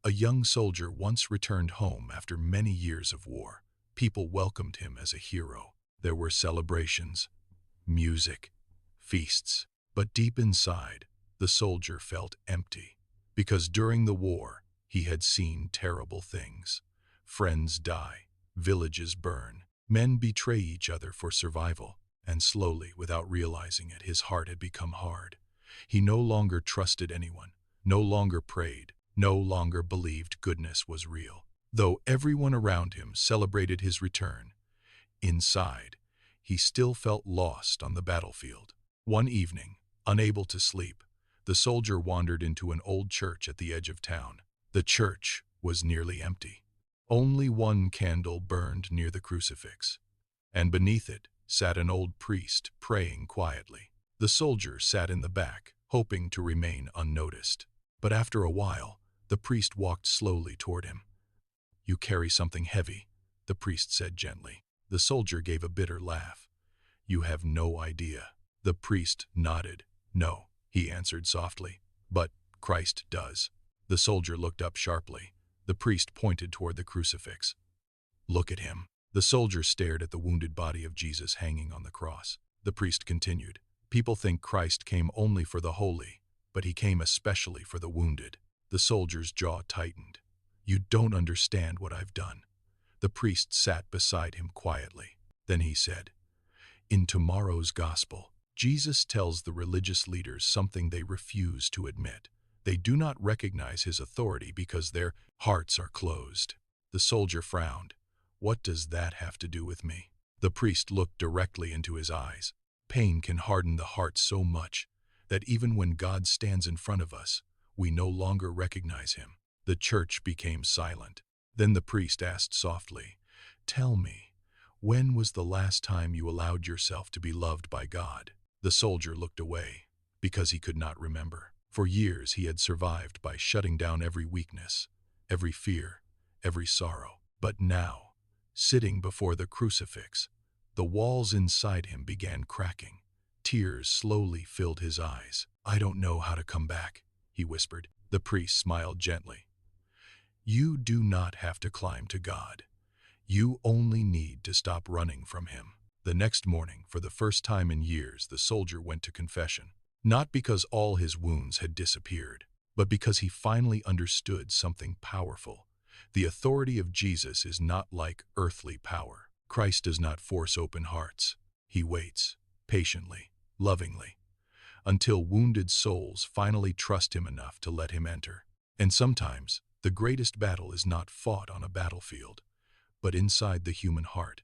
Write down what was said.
A young soldier once returned home after many years of war. People welcomed him as a hero. There were celebrations, music, feasts. But deep inside, the soldier felt empty, because during the war, he had seen terrible things. Friends die, villages burn, men betray each other for survival, and slowly, without realizing it, his heart had become hard. He no longer trusted anyone, no longer prayed, no longer believed goodness was real. Though everyone around him celebrated his return, inside, he still felt lost on the battlefield. One evening, unable to sleep, the soldier wandered into an old church at the edge of town. The church was nearly empty. Only one candle burned near the crucifix, and beneath it sat an old priest praying quietly. The soldier sat in the back, hoping to remain unnoticed. But after a while, the priest walked slowly toward him. "You carry something heavy," the priest said gently. The soldier gave a bitter laugh. "You have no idea." The priest nodded. "No," he answered softly, "but Christ does." The soldier looked up sharply. The priest pointed toward the crucifix. "Look at him." The soldier stared at the wounded body of Jesus hanging on the cross. The priest continued, "People think Christ came only for the holy, but he came especially for the wounded." The soldier's jaw tightened. "You don't understand what I've done." The priest sat beside him quietly. Then he said, "In tomorrow's gospel, Jesus tells the religious leaders something they refuse to admit. They do not recognize his authority because their hearts are closed." The soldier frowned. "What does that have to do with me?" The priest looked directly into his eyes. "Pain can harden the heart so much that even when God stands in front of us, we no longer recognize him." The church became silent. Then the priest asked softly, "Tell me, when was the last time you allowed yourself to be loved by God?" The soldier looked away, because he could not remember. For years he had survived by shutting down every weakness, every fear, every sorrow. But now, sitting before the crucifix, the walls inside him began cracking. Tears slowly filled his eyes. "I don't know how to come back," he whispered. The priest smiled gently. "You do not have to climb to God. You only need to stop running from him." The next morning, for the first time in years, the soldier went to confession. Not because all his wounds had disappeared, but because he finally understood something powerful. The authority of Jesus is not like earthly power. Christ does not force open hearts. He waits, patiently, lovingly, until wounded souls finally trust him enough to let him enter. And sometimes, the greatest battle is not fought on a battlefield, but inside the human heart.